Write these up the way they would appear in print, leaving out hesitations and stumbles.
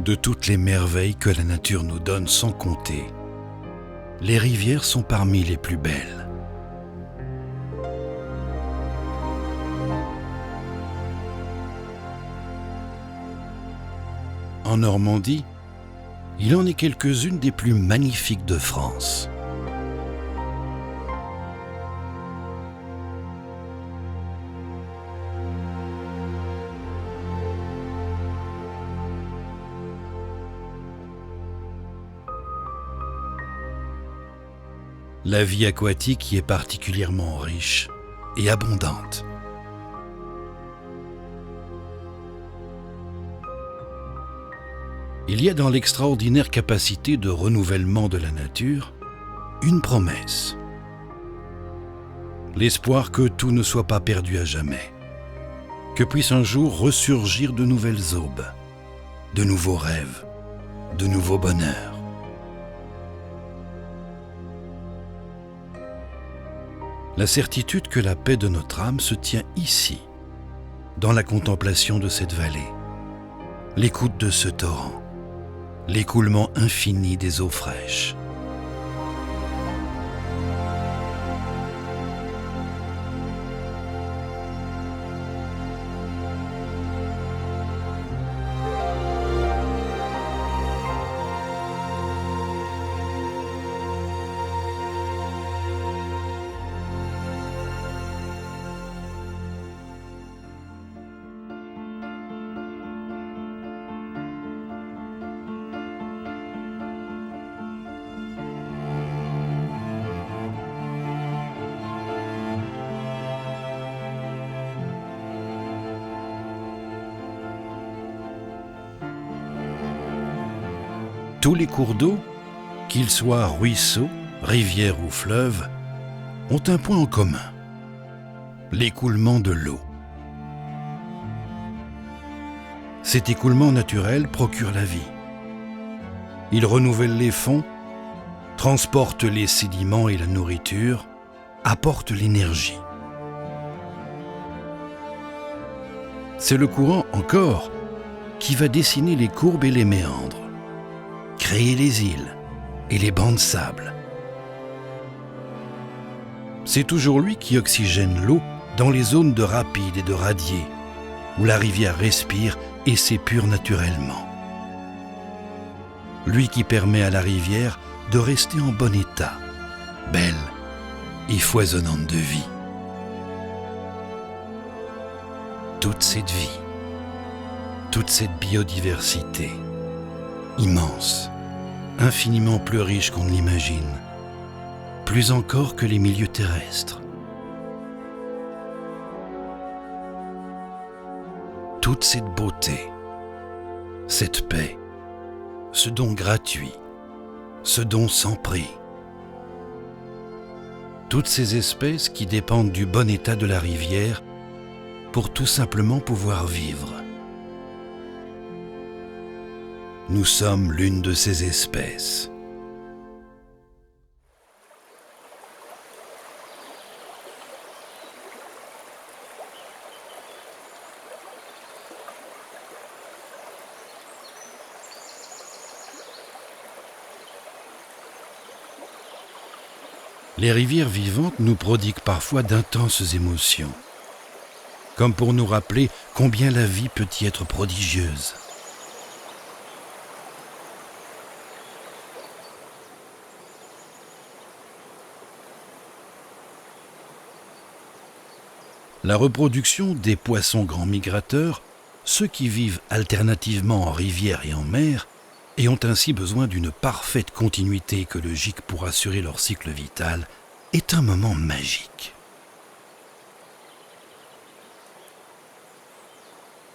De toutes les merveilles que la nature nous donne sans compter, les rivières sont parmi les plus belles. En Normandie, il en est quelques-unes des plus magnifiques de France. La vie aquatique y est particulièrement riche et abondante. Il y a dans l'extraordinaire capacité de renouvellement de la nature une promesse. L'espoir que tout ne soit pas perdu à jamais, que puissent un jour ressurgir de nouvelles aubes, de nouveaux rêves, de nouveaux bonheurs. La certitude que la paix de notre âme se tient ici, dans la contemplation de cette vallée, l'écoute de ce torrent, l'écoulement infini des eaux fraîches. Tous les cours d'eau, qu'ils soient ruisseaux, rivières ou fleuves, ont un point en commun: l'écoulement de l'eau. Cet écoulement naturel procure la vie. Il renouvelle les fonds, transporte les sédiments et la nourriture, apporte l'énergie. C'est le courant encore qui va dessiner les courbes et les méandres, créer les îles et les bancs de sable. C'est toujours lui qui oxygène l'eau dans les zones de rapides et de radiers, où la rivière respire et s'épure naturellement. Lui qui permet à la rivière de rester en bon état, belle et foisonnante de vie. Toute cette vie, toute cette biodiversité, immense, infiniment plus riche qu'on ne l'imagine, plus encore que les milieux terrestres. Toute cette beauté, cette paix, ce don gratuit, ce don sans prix. Toutes ces espèces qui dépendent du bon état de la rivière pour tout simplement pouvoir vivre. Nous sommes l'une de ces espèces. Les rivières vivantes nous prodiguent parfois d'intenses émotions, comme pour nous rappeler combien la vie peut y être prodigieuse. La reproduction des poissons grands migrateurs, ceux qui vivent alternativement en rivière et en mer, et ont ainsi besoin d'une parfaite continuité écologique pour assurer leur cycle vital, est un moment magique.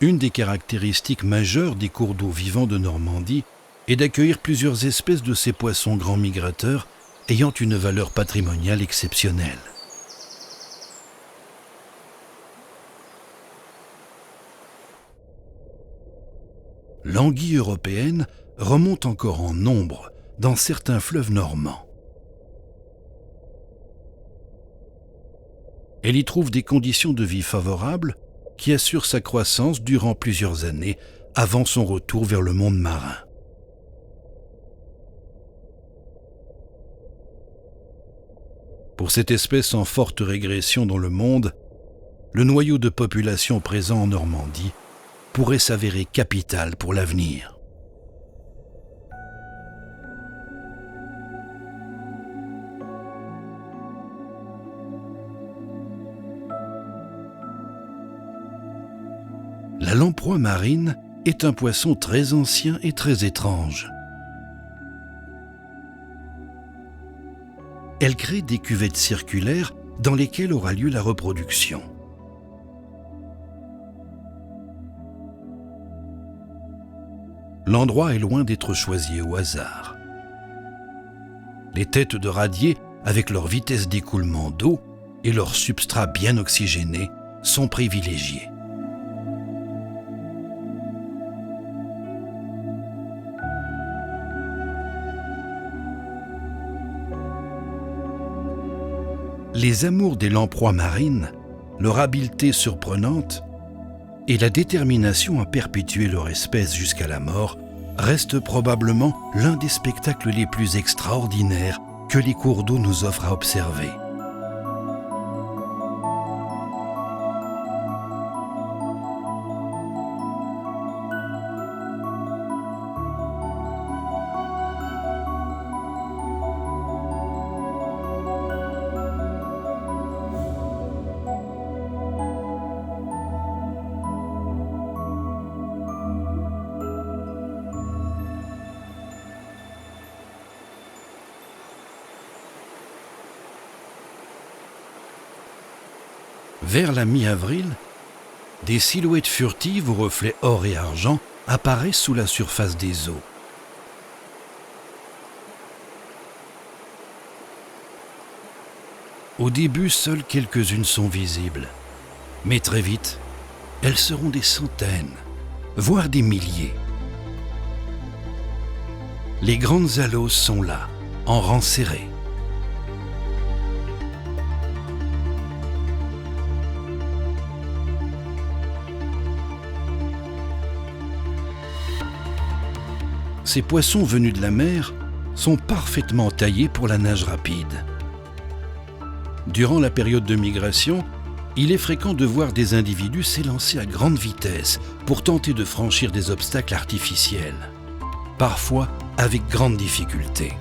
Une des caractéristiques majeures des cours d'eau vivants de Normandie est d'accueillir plusieurs espèces de ces poissons grands migrateurs ayant une valeur patrimoniale exceptionnelle. L'anguille européenne remonte encore en nombre dans certains fleuves normands. Elle y trouve des conditions de vie favorables qui assurent sa croissance durant plusieurs années avant son retour vers le monde marin. Pour cette espèce en forte régression dans le monde, le noyau de population présent en Normandie pourrait s'avérer capital pour l'avenir. La lamproie marine est un poisson très ancien et très étrange. Elle crée des cuvettes circulaires dans lesquelles aura lieu la reproduction. L'endroit est loin d'être choisi au hasard. Les têtes de radier, avec leur vitesse d'écoulement d'eau et leur substrat bien oxygéné, sont privilégiés. Les amours des lamproies marines, leur habileté surprenante et la détermination à perpétuer leur espèce jusqu'à la mort restent probablement l'un des spectacles les plus extraordinaires que les cours d'eau nous offrent à observer. Vers la mi-avril, des silhouettes furtives aux reflets or et argent apparaissent sous la surface des eaux. Au début, seules quelques-unes sont visibles, mais très vite, elles seront des centaines, voire des milliers. Les grandes aloses sont là, en rang serré. Ces poissons venus de la mer sont parfaitement taillés pour la nage rapide. Durant la période de migration, il est fréquent de voir des individus s'élancer à grande vitesse pour tenter de franchir des obstacles artificiels, parfois avec grande difficulté.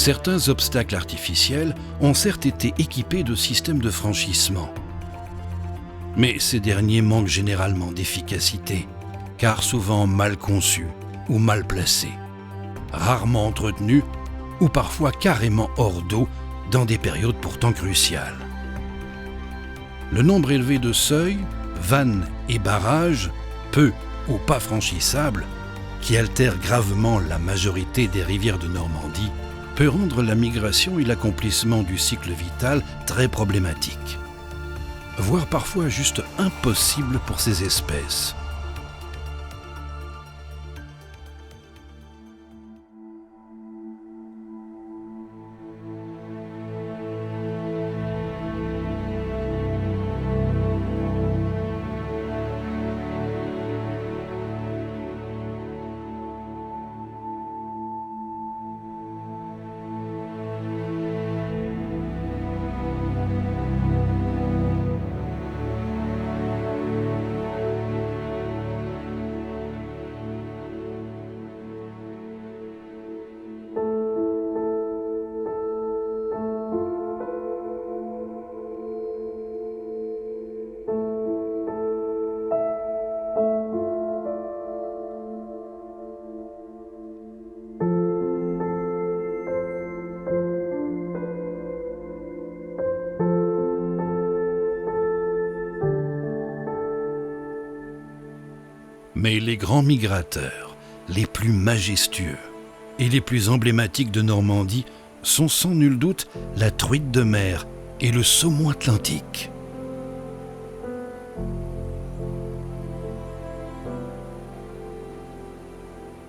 Certains obstacles artificiels ont certes été équipés de systèmes de franchissement. Mais ces derniers manquent généralement d'efficacité, car souvent mal conçus ou mal placés, rarement entretenus ou parfois carrément hors d'eau dans des périodes pourtant cruciales. Le nombre élevé de seuils, vannes et barrages, peu ou pas franchissables, qui altèrent gravement la majorité des rivières de Normandie, peut rendre la migration et l'accomplissement du cycle vital très problématiques, voire parfois juste impossible pour ces espèces. Mais les grands migrateurs, les plus majestueux et les plus emblématiques de Normandie sont sans nul doute la truite de mer et le saumon atlantique.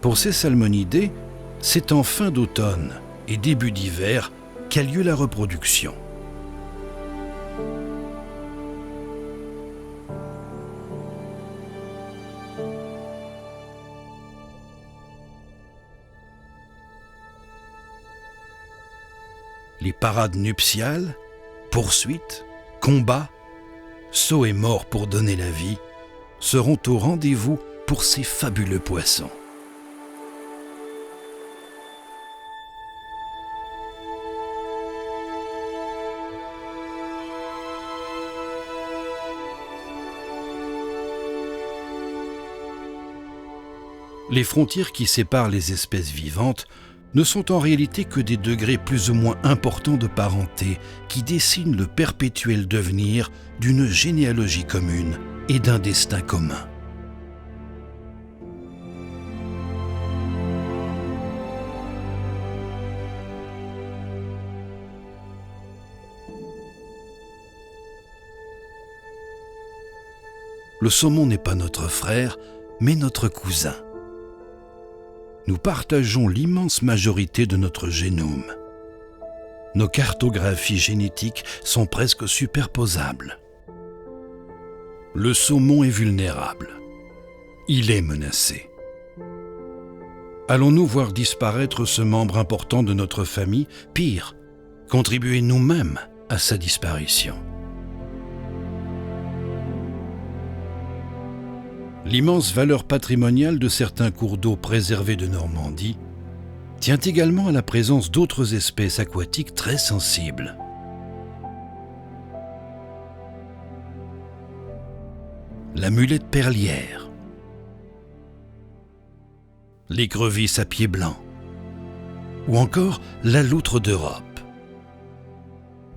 Pour ces salmonidés, c'est en fin d'automne et début d'hiver qu'a lieu la reproduction. Les parades nuptiales, poursuites, combats, sauts et morts pour donner la vie seront au rendez-vous pour ces fabuleux poissons. Les frontières qui séparent les espèces vivantes ne sont en réalité que des degrés plus ou moins importants de parenté qui dessinent le perpétuel devenir d'une généalogie commune et d'un destin commun. Le saumon n'est pas notre frère, mais notre cousin. Nous partageons l'immense majorité de notre génome. Nos cartographies génétiques sont presque superposables. Le saumon est vulnérable. Il est menacé. Allons-nous voir disparaître ce membre important de notre famille, pire, contribuer nous-mêmes à sa disparition? L'immense valeur patrimoniale de certains cours d'eau préservés de Normandie tient également à la présence d'autres espèces aquatiques très sensibles. La mulette perlière, l'écrevisse à pied blanc, ou encore la loutre d'Europe.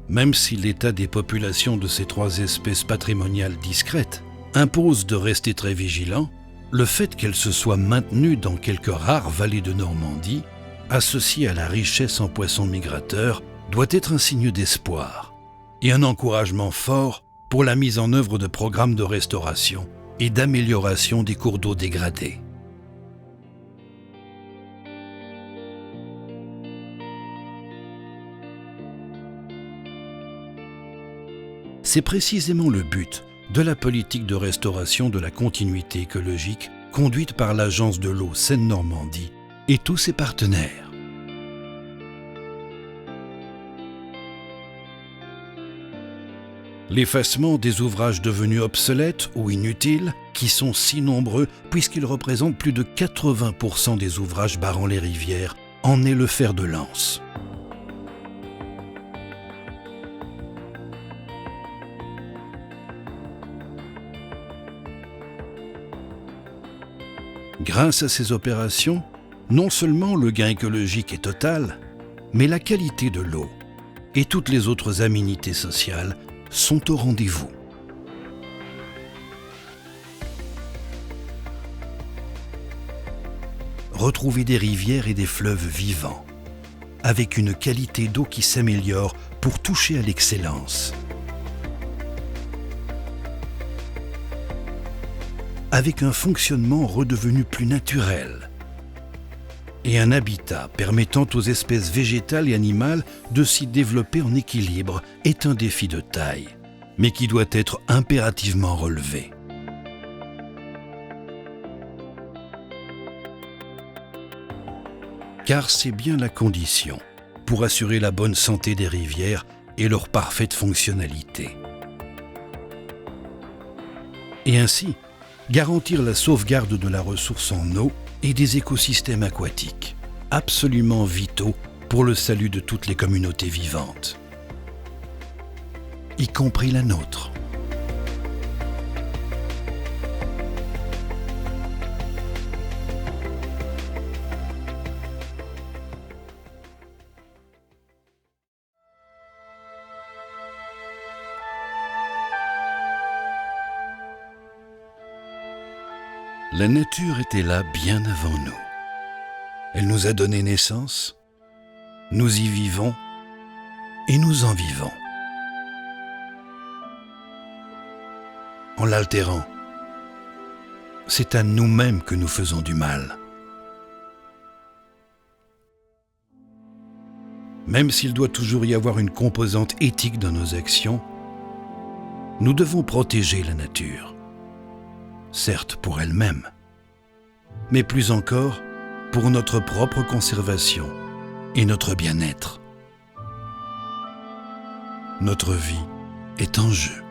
Même si l'état des populations de ces trois espèces patrimoniales discrètes impose de rester très vigilant, le fait qu'elle se soit maintenue dans quelques rares vallées de Normandie, associée à la richesse en poissons migrateurs, doit être un signe d'espoir et un encouragement fort pour la mise en œuvre de programmes de restauration et d'amélioration des cours d'eau dégradés. C'est précisément le but de la politique de restauration de la continuité écologique conduite par l'Agence de l'eau Seine-Normandie et tous ses partenaires. L'effacement des ouvrages devenus obsolètes ou inutiles, qui sont si nombreux puisqu'ils représentent plus de 80% des ouvrages barrant les rivières, en est le fer de lance. Grâce à ces opérations, non seulement le gain écologique est total, mais la qualité de l'eau et toutes les autres aménités sociales sont au rendez-vous. Retrouvez des rivières et des fleuves vivants, avec une qualité d'eau qui s'améliore pour toucher à l'excellence. Avec un fonctionnement redevenu plus naturel et un habitat permettant aux espèces végétales et animales de s'y développer en équilibre est un défi de taille, mais qui doit être impérativement relevé. Car c'est bien la condition pour assurer la bonne santé des rivières et leur parfaite fonctionnalité. Et ainsi, garantir la sauvegarde de la ressource en eau et des écosystèmes aquatiques, absolument vitaux pour le salut de toutes les communautés vivantes, y compris la nôtre. La nature était là bien avant nous. Elle nous a donné naissance, nous y vivons et nous en vivons. En l'altérant, c'est à nous-mêmes que nous faisons du mal. Même s'il doit toujours y avoir une composante éthique dans nos actions, nous devons protéger la nature, certes pour elle-même, mais plus encore pour notre propre conservation et notre bien-être. Notre vie est en jeu.